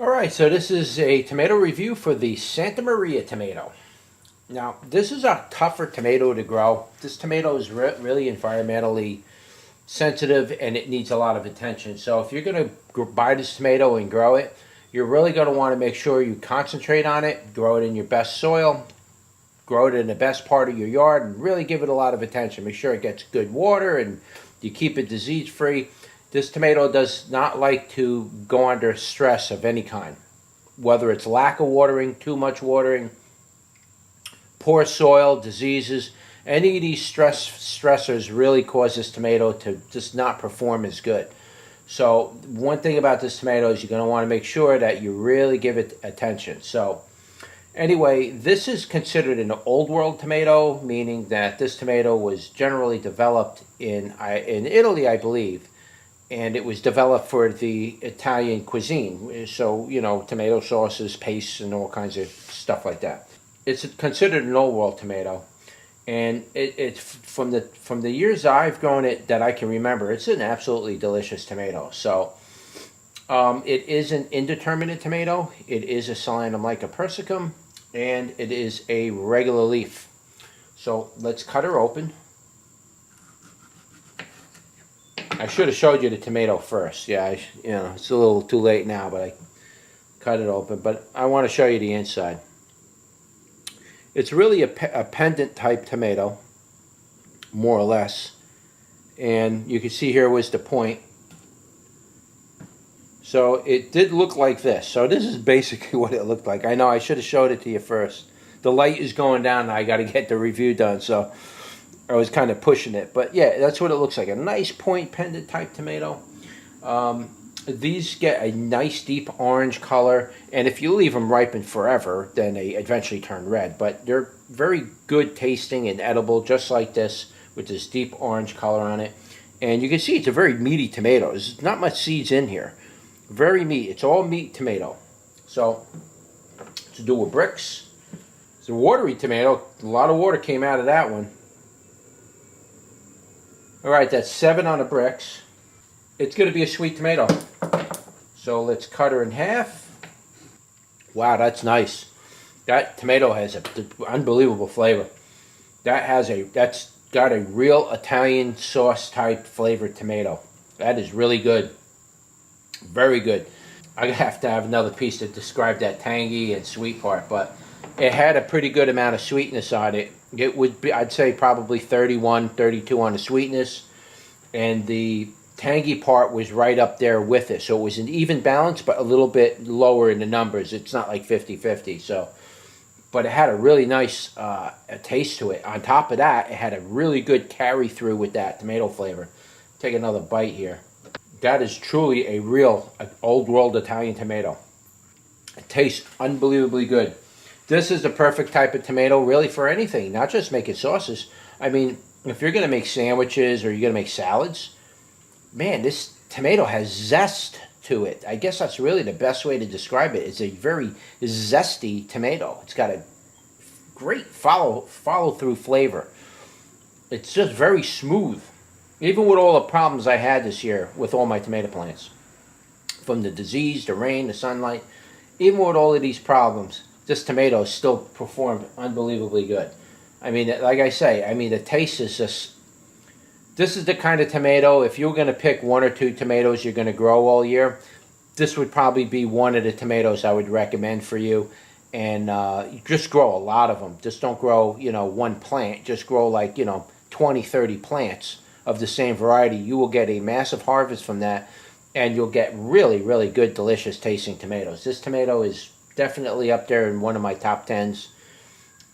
Alright, so this is a tomato review for the Santa Maria tomato. Now, this is a tougher tomato to grow. This tomato is really environmentally sensitive and it needs a lot of attention. So if you're going to buy this tomato and grow it, you're really going to want to make sure you concentrate on it, grow it in your best soil, grow it in the best part of your yard, and really give it a lot of attention. Make sure it gets good water and you keep it disease free. This tomato does not like to go under stress of any kind, whether it's lack of watering, too much watering, poor soil, diseases. Any of these stressors really cause this tomato to just not perform as good. So one thing about this tomato is you're going to want to make sure that you really give it attention. So anyway, this is considered an old world tomato, meaning that this tomato was generally developed in Italy, I believe. And it was developed for the Italian cuisine. So, you know, tomato sauces, pastes, and all kinds of stuff like that. It's considered an old world tomato. And it's from the years I've grown it that I can remember, it's an absolutely delicious tomato. So, it is an indeterminate tomato. It is a Solanum lycopersicum, and it is a regular leaf. So, let's cut her open. I should have showed you the tomato first. Yeah, it's a little too late now, but I cut it open. But I want to show you the inside. It's really a pendant type tomato, more or less. And you can see here was the point. So it did look like this. So this is basically what it looked like. I know I should have showed it to you first. The light is going down and I got to get the review done. So I was kind of pushing it, but yeah, that's what it looks like. A nice point pendant type tomato. These get a nice deep orange color, and if you leave them ripen forever, then they eventually turn red. But they're very good tasting and edible, just like this, with this deep orange color on it. And you can see it's a very meaty tomato. There's not much seeds in here. Very meaty. It's all meat tomato. So, to do with bricks, it's a watery tomato. A lot of water came out of that one. Alright, that's 7 on the bricks. It's going to be a sweet tomato. So let's cut her in half. Wow, that's nice. That tomato has an unbelievable flavor. That's got a real Italian sauce type flavored tomato. That is really good. Very good. I have to have another piece to describe that tangy and sweet part, but it had a pretty good amount of sweetness on it. It would be, I'd say, probably 31, 32 on the sweetness. And the tangy part was right up there with it. So it was an even balance, but a little bit lower in the numbers. It's not like 50-50. So, but it had a really nice taste to it. On top of that, it had a really good carry through with that tomato flavor. Take another bite here. That is truly a real old world Italian tomato. It tastes unbelievably good. This is the perfect type of tomato really for anything, not just making sauces. I mean, if you're going to make sandwiches or you're going to make salads, man, this tomato has zest to it. I guess that's really the best way to describe it. It's a very zesty tomato. It's got a great follow-through flavor. It's just very smooth. Even with all the problems I had this year with all my tomato plants, from the disease, the rain, the sunlight, even with all of these problems, this tomato still performed unbelievably good. I mean, like I say, I mean, the taste is just... This is the kind of tomato, if you're going to pick 1 or 2 tomatoes you're going to grow all year, this would probably be one of the tomatoes I would recommend for you. And just grow a lot of them. Just don't grow, one plant. Just grow like, 20, 30 plants of the same variety. You will get a massive harvest from that, and you'll get really, really good, delicious tasting tomatoes. This tomato is definitely up there in one of my top 10s.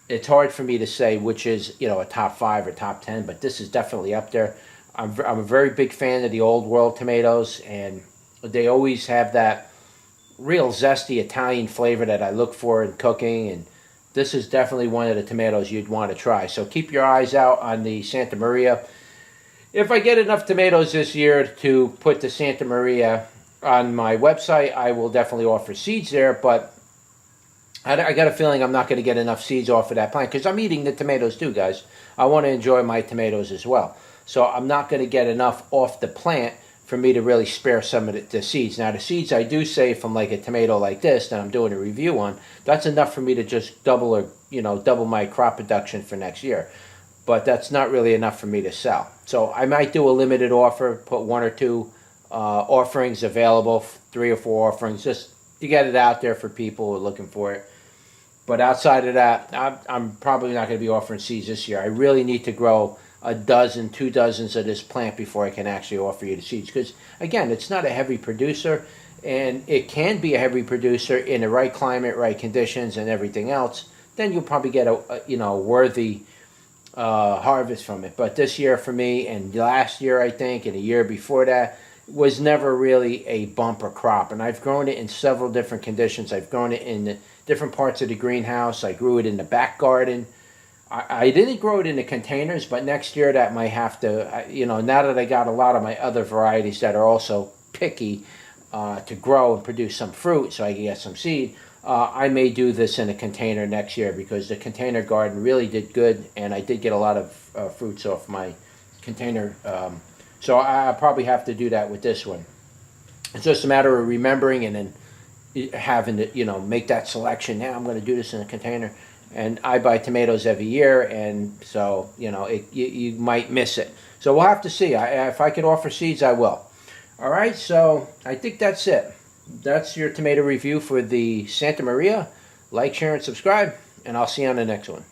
It's hard for me to say which is, a top 5 or top 10, but this is definitely up there. I'm a very big fan of the old world tomatoes, and they always have that real zesty Italian flavor that I look for in cooking, and this is definitely one of the tomatoes you'd want to try. So keep your eyes out on the Santa Maria. If I get enough tomatoes this year to put the Santa Maria on my website, I will definitely offer seeds there, but I got a feeling I'm not going to get enough seeds off of that plant because I'm eating the tomatoes too, guys. I want to enjoy my tomatoes as well. So I'm not going to get enough off the plant for me to really spare some of the seeds. Now the seeds I do save from like a tomato like this that I'm doing a review on, that's enough for me to just double my crop production for next year. But that's not really enough for me to sell. So I might do a limited offer, put 1 or 2 offerings available, 3 or 4 offerings, just to get it out there for people who are looking for it. But outside of that, I'm probably not going to be offering seeds this year. I really need to grow a dozen, 2 dozens of this plant before I can actually offer you the seeds. Because again, it's not a heavy producer, and it can be a heavy producer in the right climate, right conditions, and everything else. Then you'll probably get a worthy harvest from it. But this year for me, and last year I think, and a year before that, was never really a bumper crop. And I've grown it in several different conditions. I've grown it in different parts of the greenhouse. I grew it in the back garden. I didn't grow it in the containers, but next year that might have to, now that I got a lot of my other varieties that are also picky to grow and produce some fruit so I can get some seed, I may do this in a container next year, because the container garden really did good, and I did get a lot of fruits off my container. So I probably have to do that with this one. It's just a matter of remembering and then having to, make that selection. Now I'm going to do this in a container. And I buy tomatoes every year, and so, you might miss it. So we'll have to see. If I could offer seeds, I will. All right, so I think that's it. That's your tomato review for the Santa Maria. Like, share, and subscribe, and I'll see you on the next one.